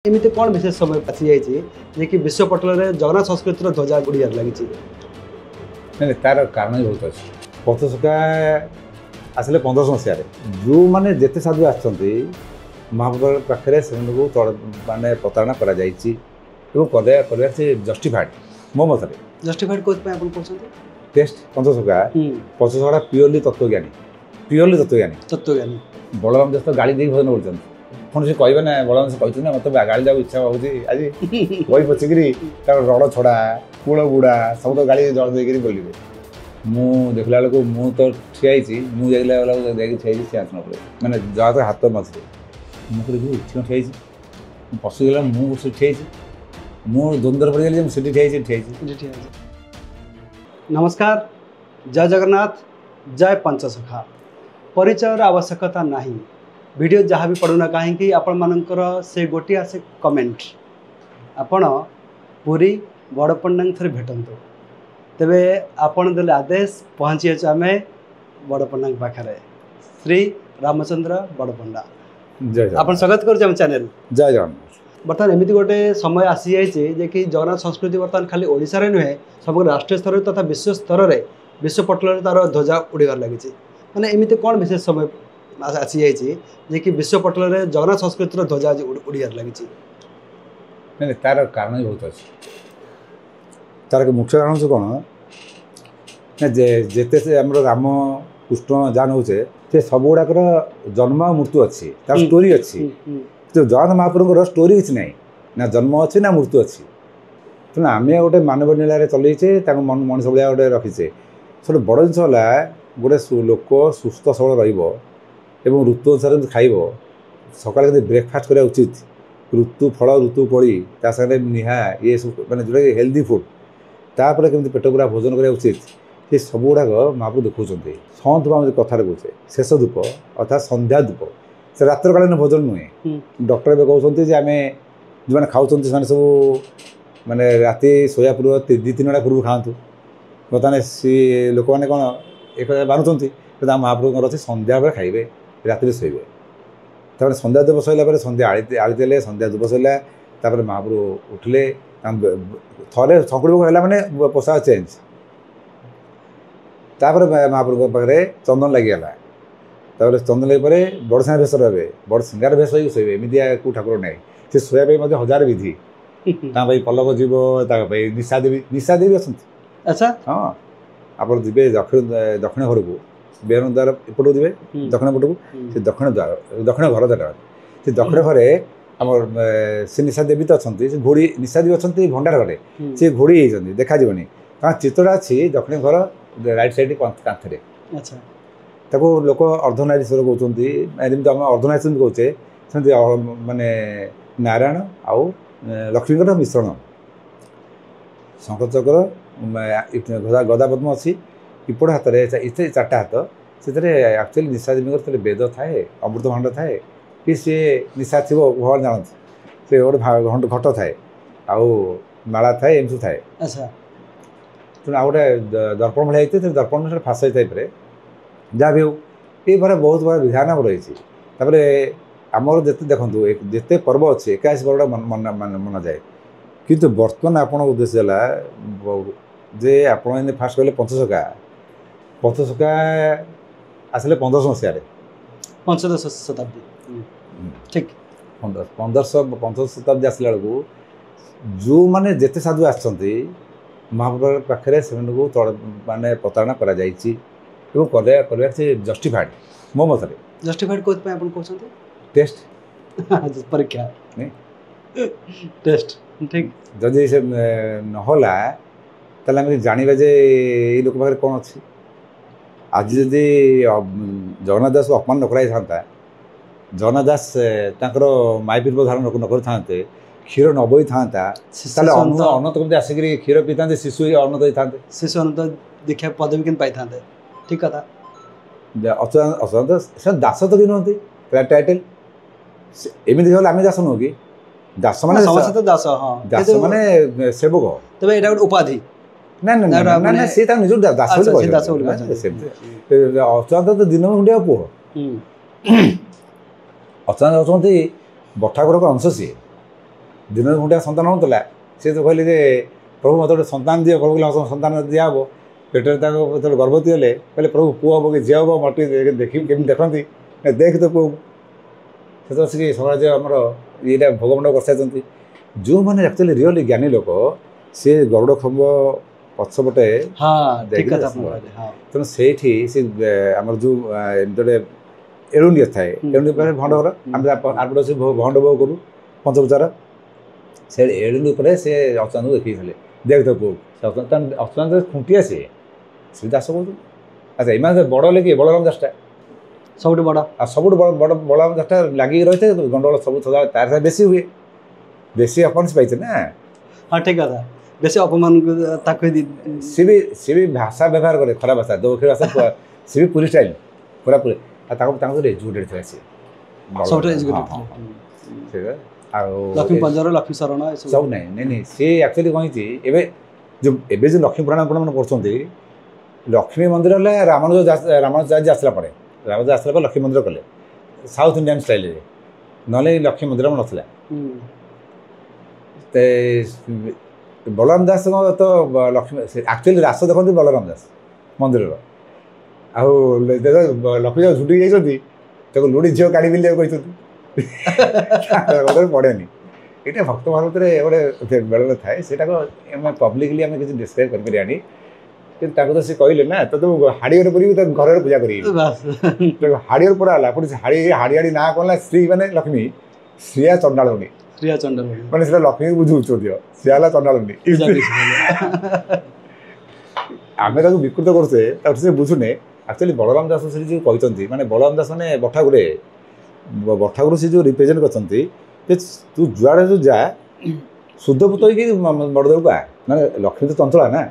एमती कौन विशेष समय आसी जाइए कि विश्व पटल में जगन्नाथ संस्कृतिर ध्वजा उड़ियार लगी नहीं तार कारण भी बहुत अच्छे पथसखा आसिले 1500 मसीह जो मैंने जिते साधु आसते महाप्रभु पाखे से मानने प्रताड़ना कर जस्टिफाइड मो मत जस्टिफाइड कौन टेस्ट पथसखा पथसखा प्योरली तत्वज्ञानी बलराम दास तो गाड़ी दे भजन कर पुणी से कहे ना बलराम से कहते ना मत गाड़ी जाऊ इच्छा हो आज वही पचिकी रड़ छड़ा कूल गुड़ा सब तो गाड़ी जल देकर बोलिए मु देखला बेलू मु तो ठियाई मुझे ठियाई सी आसन पड़े मैंने जहाँ तो हाथ मझे मुझे इच्छा ठियाई पशुगला मुझे ठियाई मु द्वंद्वर पड़ गली मुझे ठियाई। नमस्कार, जय जगन्नाथ, जय पंचसखा। परिचयर आवश्यकता नहीं, वीडियो जहाँ भी पढ़ुना कहीं आपण मानकर से गोटे आसे कमेंट आपण पूरी बड़ पंडा थे भेटतु तेरे आपण देले आदेश पहुँची आम बड़ पंडा पाखे श्री रामचंद्र बड़ पंडा आप स्वागत कर चैनल जय जगन्नाथ। बर्तमान एमती गोटे समय आसी जाइए कि जगन्नाथ संस्कृति बर्तमान खाली ओडिशा रे नुहे समग्र राष्ट्रीय स्तर तथा विश्व स्तर में विश्व पटल तार ध्वजा उड़ार लगी मैंने एमती कौन विशेष समय आसी जाइए कि विश्व पटल में जगन्नाथ संस्कृतिर ध्वजा उड़ार लगी नहीं तार कारण भी बहुत अच्छे तार मुख्य कारण से कौन ना जेते से आम राम कृष्ण जहाँ नौचे से सब गुड़ाक जन्म और मृत्यु अच्छी तार स्टोरी अच्छी तो जगन्नाथ महाप्रभुर स्टोरी किसी ना ना जन्म अच्छी ना मृत्यु अच्छी तेणु आम गोटे मानव नीला चलैचे मनीष भाया गोटे रखीचे सब बड़ जिन गोटे लोक सुस्थ सबल एवं ऋतु अनुसार खाइब सका ब्रेकफास्ट करा उचित ऋतु फल ऋतु कोड़ी ता सागे निहा ये सब मैंने जोटा हेल्दी फुड तापर केमती पेट पूरा भोजन करा उचित ये सब गुड़ाक महाप्रभु देखुं सौं धूप आम कथार कहे शेष धूप अर्थात संध्या धूप से रात्रकालीन भोजन नुहे डॉक्टर भी कहते आम जो खाऊँ से सब माने राति शोया पूर्व 2-3 घंटा पूर्व खातु बर्तमान सी लोक मैंने कौन एक मानुंट महाप्रभुर अच्छे संध्या बेले खाइबे राति शोबे तापर संध्या धूप सरला संध्या आळती देले संध्या धूप सरला महाप्रभु उठिले थे संकुड़ भोग है मैंने पोशाक चेंज तापर महाप्रभु पाखे चंदन लगिगला चंदन लगे बड़ सिंगार भेष रे बड़ सिंगार भेष हो शोबे एमती को ठाकुर ना से शोया हजार विधि पलक जीव निशा देवी अच्छा अच्छा हाँ आप जी दक्षिण घर को बेहन द्वार एपटू जी दक्षिण पट को से दक्षिण घर द्वार से दक्षिण घरे आम से निशा देवी तो अच्छा से घोड़ी निशा देवी अच्छा भंडार घरे सी घोड़ी होती देखा जीवन कारण चित्रटा अच्छी दक्षिण घर राइट साइड कांथरे अच्छा ताको लोक अर्धनारीश्वर कहते आम अर्धनारीश्वर कहे सेमती माने नारायण आउ लक्ष्मी मिश्रण शंकर गदा पद्म अच्छी इपट हाथ में 4टा हाथ से एक्चुअली निशा देवी वेद थाए अमृत भांड थाए कि सी निशा थी भगवान जानते से गोटे घट थाए आउ माला थाए एम सब थाए अच्छा तेणु आ गए दर्पण भाई होते दर्पण फाश टाइप जहाँ भी हो ये बहुत बड़ा विधान रही आमर जिते देखो जिते पर्व अच्छे 81 पर्वटा मना जाए किंतु बर्तमान आपण उद्देश्य है जे आपण फास्ट कहले पंचसखा आसिले 1500 मसीह पंचदश शताब्दी ठीक 1500 शताब्दी आसला बेलू जो मैंने जिते साधु आसते महाप्रभु पाखे से मानने प्रताड़ना कर जस्टिफाइड मो मत जस्टिफाइड कौन टेस्ट परीक्षा टेस्ट ठीक जदि से नहला ताले आम जाना जे ये लोक पाखे कौन अच्छी आज जदि जगन्नाथ दास को अपमान न कराई जगन्नाथ दास माइपीर धारण न कर क्षीर न बही था अनंत कमी आसिक क्षीर पी था शिशु अनंत होता शिशु अनंत दीक्षा पदवी के पाई था ठीक कथा अचंत दास तो कि नुहति टाइटल एमती आम दास नुह कि दास माने दास हाँ दास माने सेवक तबे एटा गोटे उपाधि ना ना ना ना ना से निज दास अचंत तो दिन मुंडिया पुह अचंत होती बठागुड़ अंश सी दिन गोटे सन्तान होता सी तो कहले जे प्रभु मत गोटे सन्तान दिए प्रभु कहले सन्तान दिहब पेटर जो गर्भवती हेले कहले प्रभु पुओ हम कि झी हम मटे देखी केमी देखती देख तो पुओ से समाज आमर ये भोगमंड कर सारी जो मैंने एक्चुअली रियली ज्ञानी लोक सी गरुड़ खम्ब पछपटे तेणु से आमर जो जो एलुंडी थाए एलुंडी भंडवर आम आठ से भंड भोग करूँ पंचोपचार से एलुंडी पर से अच्युत को देखी देख तो पुओ अच्युत खुंटिया सी दास कह अच्छा इमान बड़ हेल्ले कि बलराम दासटा सब बड़ सब बड़ बलराम दासटा लगे रही थे गंडगोल सब सदा तार बेसी हुए बेसी अपमानित पाइছে ना हाँ ठीक है बेसी अपमान सी भी भाषा व्यवहार करे खराब भाषा दक्षिण भाषा सी भी पूरी स्टाइल पूरा पूरी एजुकेटेड थे लक्ष्मी पंजर लक्ष्मी शरण सब नहीं नहीं सी एक्चुअली कही जो लक्ष्मी पुराण आप पढ़ुं लक्ष्मी मंदिर रामानुज आसला पड़े रामानुज आसला पर लक्ष्मी मंदिर कले साउथ इंडियन स्टाइल ना लक्ष्मी मंदिर नाला बलराम दास तो लक्ष्मी एक्चुअली रास देखते बलराम दास मंदिर लक्ष्मी जब झुटी जाती लुड़ी झील काढ़ी बिल कहते पड़े ये भक्त भारत में गोटे बेल थाए से पब्लिकली आम किसी डिस्क्राइब कर तो सी कहले ना तो तुम हाड़ियर पूरी तो घर पूजा कर हाड़ियर पूरा है पुणी हाड़ी हाड़ी हाड़ी ना कौन श्री मैंने लक्ष्मी श्रिया चंडाणी श्रिया चंडाणी मैंने लक्ष्मी को बुझुच दियो श्रिया चंडाणी आम विकृत करते बुझुने एक्चुअली बलराम दास से जो कहते माने बलराम दास मैंने बठागुरु से जो रिप्रेजेंट करते तू जुआड़े जो जा शुद्ध पुत बड़देव का मैंने लक्ष्मी तो चंचला ना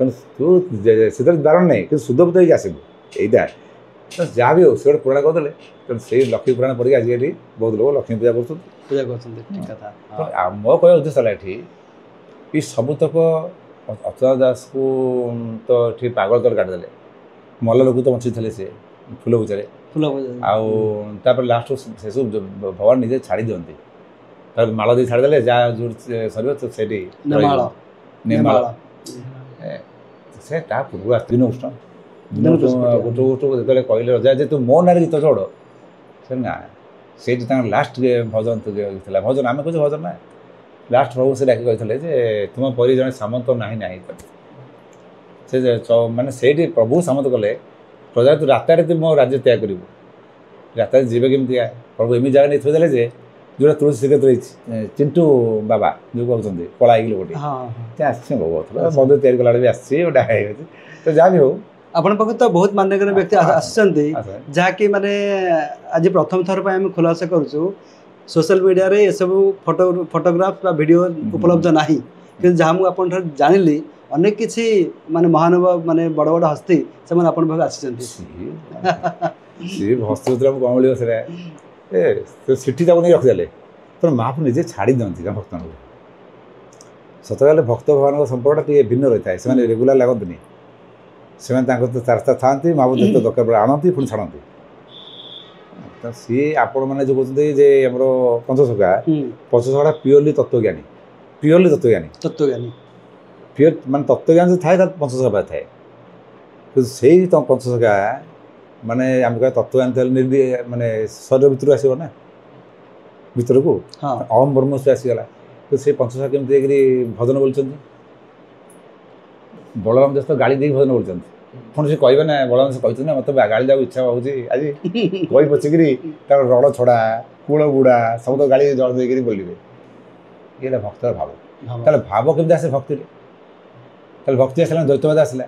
तेणु तू से बारण नहीं कि शुद्ध पुत आसबू यहीटा तो जहाँ भी हो से गोटे पुराण कहते तेणु से लक्ष्मी पुराण पढ़ी आज बहुत लोग लक्ष्मी पूजा कर मो कह उद्देश्य है ये सबुतक अच्युत दास को तो ठीक पागल तल काटिदेले मल लोक तो बची थे से फूल पूजा आपर लास्ट से सब भगवान निजे छाड़ी दिखती माल दी छाड़दे जहाँ जो सर से से पूर्व दिन गोष्ठ गोटे गोटे जो कहले रजा जे तू मो ना गीत चढ़ से ना से लास्ट भजन भजन आम कहे भजन ना लास्ट प्रभु से डाक कहते तुम परी जड़े सामंत ना ना से मानने से प्रभु सामंत कले प्रजा तू रात मो राज्य त्याग कर रात जीवे केमती प्रभु एम जगह नहीं थोड़े जे जो तुलसी श्रीक्षेत्र रही चिंटू बाबा जो कहते पलाई लोग बंधु तैयारी कला भी आसटा तो जहाँ भी हो आपण पाख तो बहुत मान्यगण्य व्यक्ति आसछन्ती जहाँकि माने आज प्रथम थर पर आम खुलासा करूँ सोशल मीडिया रे ये सब फोटोग्राफ वीडियो उपलब्ध नहीं कि जहाँ मुझे जानिली अनेक किसी माने महानुभाव माने बड़ बड़ हस्ती से आपण पाख आसछन्ती सी हस्ती कौन मिले से सीठी नहीं रखिदे तो महाप्रभु निजे छाड़ी दिखती भक्त सत कहले भक्त भगवान संपर्क टे भिन्न रही है से रेगुला लगती से रास्ता था महाप्रभु जो दरकार आनती पुणी छाड़ती तो सी आपण मैंने जो कहते आमर पंचसखा प्योरली तत्वज्ञानी प्योर मान तत्वज्ञान जो थाए पंचसखा थाए से पंचसखा माने आम कह तत्वज्ञान माने शरीर भितर आसो ना भितर को अहम ब्रह्म से आसीगला तो से पंचसखा केमती भजन बोलते बलराम दास तो गाड़ी दे भजन बोलते पुणी से कहे ना बलराम दास कहते ना मत गाड़ी जाऊ इच्छा हो आज कही पचिकी तार रड़ छड़ा कूल बुड़ा सब तो गाड़ी जल देकर बोलिए ये भक्तर भाव ताले भाव केमती आसे भक्ति भक्ति आसला द्वैतवाद आसला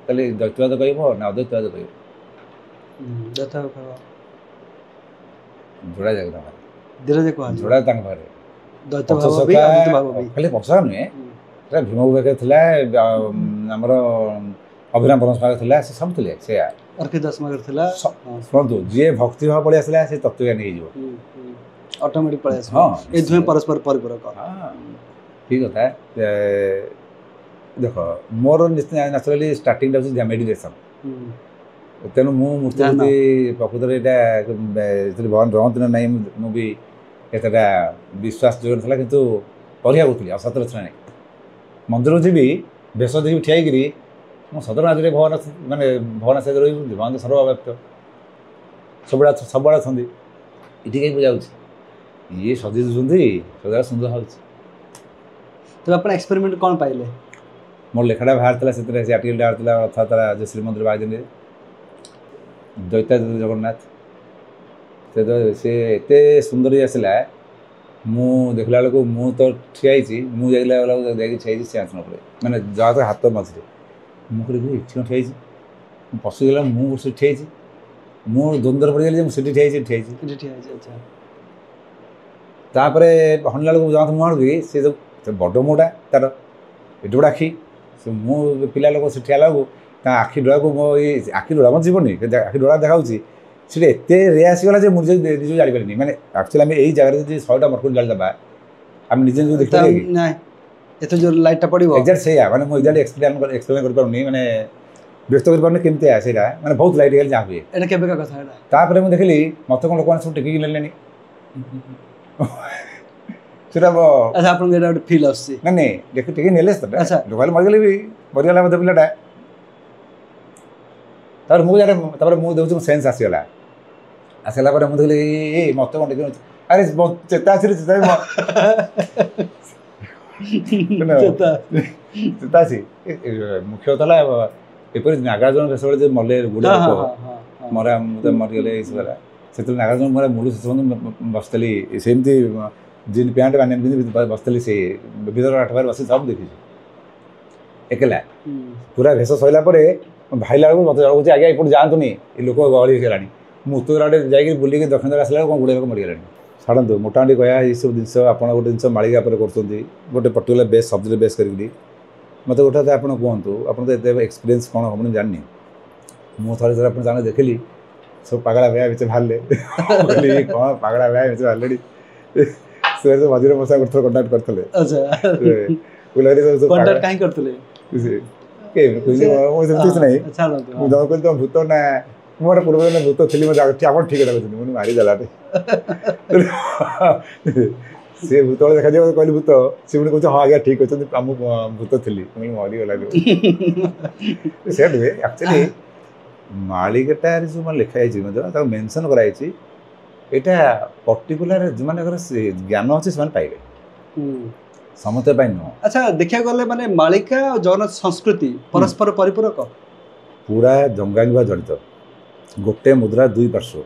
द्वैतवाद कह ना अद्वैतवाद कह जोड़ा जगह जोड़ा खाली पंचसखा नुहे भीम पाखे थी आमर अभिराम परम पाखे से सब थे से शुणु जी भक्ति भाव पड़े आसला से तत्वज्ञानी हो ऑटोमेटिक पड़े हाँ ये परस्पर परिपूरक ठीक है देख मोर नेचुराली स्टार्टिंग मेडिटेशन तेणु मूर्ति प्रकृत भगवान रहती ना ना मुझे ଏତେଟା ବିଶ୍ୱାସ ଯୋଗ୍ୟ ଥିଲା କିନ୍ତୁ କରିବା କହୁଥିଲି ଆଉ ସତରେ ଥିଲା ନାହିଁ ମନ୍ଦିରକୁ ଯିବି ବେଶ ଦେଇକି ଠିଆ ହେଇକିରି ମୁଁ ସଦର ଆଜିରେ ଭଗବାନ ମାନେ ଭଗବାନ ସହିତ ରହିବୁ ଭଗବାନ ସର୍ବବ୍ୟାପ୍ତ ସବୁଆଡ଼େ ଅଛନ୍ତି ଏଠି କାହିଁ ପୂଜା ହେଉଛି ଇଏ ସଜେଇ ଦେଉଛନ୍ତି ସଦାବେଳେ ସୁନ୍ଦର ହେଉଛି। ତେବେ ଆପଣ ଏକ୍ସପେରିମେଣ୍ଟ କ'ଣ ପାଇଲେ? ମୋର ଲେଖାଟା ବାହାରିଥିଲା ସେଥିରେ ସେ ଆର୍ଟିକଲଟା ବାହାରିଥିଲା ରଥଯାତ୍ରା ଯେ ଶ୍ରୀମନ୍ଦିର ବାହାରିଛନ୍ତି ଦୈତାଜ ଜଗନ୍ନାଥ ସେ ଏତେ ସୁନ୍ଦର ଆସିଲା ମୁଁ ଦେଖିଲା ବେଳକୁ ମୁଁ ତ ଠିଆ ହେଇଛି ମୁଁ ଯାଇଲା ବେଳକୁ ଯାଇକି ଠିଆ ହେଇଛି ସେ ଆସନ ଉପରେ ମାନେ ଯାହା ହାତ ମଝିରେ ମୁଁ କହିଲି ଏଠି କ'ଣ ଠିଆ ହେଇଛି ମୁଁ ପଶିଗଲା ମୁଁ ସେଠି ଠିଆ ହେଇଛି ମୁଁ ଦ୍ୱନ୍ଦ୍ୱରେ ପଡ଼ିଗଲି ଯେ ମୁଁ ସେଠି ଠିଆ ହେଇଛି। ତାପରେ ହଣିଲା ବେଳକୁ ଯାଆନ୍ତୁ ମୁଁ ଆଣିବି ସେ ଯେଉଁ ବଡ଼ ମୁହଁଟା ତା'ର ଏଠି ଗୋଟେ ଆଖି ସେ ମୁଁ ପିଲା ଲୋକ ସେଠି ହେଲା ବେଳକୁ ତା ଆଖି ଡୋଳାକୁ ମୋ ଏଇ ଆଖି ଡୋଳା ମୋ ଯିବନି ଆଖି ଡୋଳା ଦେଖାଉଛି ସେଠି ଏତେ ରେ ଆସିଗଲା ଯେ ମୁଁ ନିଜକୁ ଜାଣିପାରିନି ମାନେ ଆକ୍ଚୁଆଲି ଆମେ ଏଇ ଜାଗାରେ ଯଦି 100ଟା ମର୍କୁରୀ ଜାଳିଦେବା ଆମେ ନିଜେ ନିଜକୁ ଦେଖିପାରିବା ଏତେ ଜୋର ଲାଇଟ୍ଟା ପଡ଼ିବ ଏକ୍ଜାକ୍ଟ ସେଇଆ ମାନେ ମୁଁ ଏକ୍ଜାକ୍ଟ ଏକ୍ସପ୍ଲେନ୍ କରିପାରୁନି ମାନେ ବ୍ୟସ୍ତ କରିପାରୁନି କେମିତି ସେଇଟା ମାନେ ବହୁତ ଲାଇଟ୍ ହେଇଗଲେ ଯାହା ହୁଏ ଏଇଟା କେବେକା କଥା ଏଇଟା ତାପରେ ମୁଁ ଦେଖିଲି ମୋତେ କ'ଣ ଲୋକମାନେ ସବୁ ଟେକିକି ନେଲେଣି ସେଟା ଆଚ୍ଛା ଆପଣଙ୍କୁ ଏଇଟା ଗୋଟେ ଫିଲ୍ ଆସୁଛି ନାଇଁ ଟେକି ନେଲେ ଆଚ୍ଛା ଲୋକମାନେ ମରିଗଲେ ବି ମରିଗଲା ମଧ୍ୟ ପିଲାଟା ତାପରେ ମୁଁ ଦେଉଛି ସେନ୍ସ ଆସିଗଲା ପରେ ମୁଁ ଦେଖିଲି ଏଇ ମୋତେ କ'ଣ ଟେକି ଆରେ ଚେତା ଅଛି ଚେତା ଅଛି ମୁଖ୍ୟତଃ ହେଲା ଏପରି ନାଗାର୍ଜୁନ ସେତେବେଳେ ଯେ ମଲେ ଗୁଡ଼ା ଲୋକ ମରିଗଲେ ଏଇସବୁ ହେଲା ସେତେବେଳେ ନାଗାର୍ଜୁନ ମରା ମୁଳୁ ଶେଷ ବସିଥିଲି ସେମିତି ଜିନ୍ ପ୍ୟାଣ୍ଟ ପିନ୍ଧି ବସିଥିଲି ସେ ବିଧର ଆଠବାରେ ବସି ସବୁ ଦେଖିଛୁ ଏକଲା ପୁରା ଭେଷ ସରିଲା ପରେ ଭାଇଲା ବେଳକୁ ମୋତେ ଜଣାଉଛି ଆଜ୍ଞା ଏପଟେ ଯାଆନ୍ତୁନି ଏ ଲୋକ ଗହଳି ହେଇଗଲାଣି ମୁଁ ଉତ୍ତର ଆଡ଼େ ଯାଇକି ବୁଲିକି ଦକ୍ଷିଣ ଦ୍ୱାର ଆସିଲା ବେଳକୁ କ'ଣ ଗୁଡ଼ାଏ ଲୋକ ମରିଗଲାଣି। ଛାଡ଼ନ୍ତୁ ମୋଟାମୋଟି କହିବା ଏଇସବୁ ଜିନିଷ ଆପଣ ଗୋଟେ ଜିନିଷ ମାଳିକା ଉପରେ କରୁଛନ୍ତି ଗୋଟେ ପର୍ଟିକୁଲାର ବେସ୍ ସବଜେକ୍ଟ ବେସ୍ କରିକି ମୋତେ ଗୋଟେ କଥା ଆପଣ କୁହନ୍ତୁ ଆପଣ ତ ଏତେ ଏକ୍ସପିରିଏନ୍ସ କ'ଣ ହେବ ମୁଁ ଜାଣିନି ମୁଁ ଥରେ ଆପଣ ଜାଣେ ଦେଖିଲି ସବୁ ପାଗଳା ଭାଇଆ ଭିତରେ ବାହାରିଲେ କ'ଣ ପାଗଳା ଭାଇଆ ଭିତରେ ବାହାରିଲେଣି ସେ ମଝିରେ ମୋ ସାଙ୍ଗେ ଗୋଟେ ଥର କଣ୍ଟାକ୍ଟ କରିଥିଲେ ସେମିତି କିଛି ନାହିଁ ମୁଁ ଜଣ କହିଲି ତମ ଭୂତ ନା ମୁଁ ଗୋଟେ ପୂର୍ବ ଦିନ ଭୂତ ଥିଲି ମୋତେ ଆପଣ ଠିକ୍ କଥା କହୁଛନ୍ତି ମୁଁ ମାରିଦେଲାଟେ ସେ ଭୂତ ବେଳେ ଦେଖାଯିବ କହିଲି ଭୂତ ସେ ପୁଣି କହୁଛି ହଁ ଆଜ୍ଞା ଠିକ୍ ଅଛନ୍ତି ମୁଁ ଭୂତ ଥିଲି ମୁଁ ମରିଗଲାନି ସେ ନୁହେଁ ଆକ୍ଚୁଆଲି ମାଳିକାଟାରେ ଯେଉଁ ମାନେ ଲେଖା ହେଇଛି ମଧ୍ୟ ତାକୁ ମେନସନ୍ କରାଯାଇଛି ଏଇଟା ପର୍ଟିକୁଲାର ଯେଉଁମାନଙ୍କର ଜ୍ଞାନ ଅଛି ସେମାନେ ପାଇବେ ସମସ୍ତେ ପାଇଁ ନୁହଁ। ଆଚ୍ଛା ଦେଖିବାକୁ ଗଲେ ମାନେ ମାଳିକା ଆଉ ଜଗନ୍ନାଥ ସଂସ୍କୃତି ପରସ୍ପର ପରିପୂରକ ପୁରା ଜଙ୍ଗାଙ୍ଗିବା ଜଡ଼ିତ ଗୋଟେ ମୁଦ୍ରା ଦୁଇ ପାର୍ଶ୍ୱ।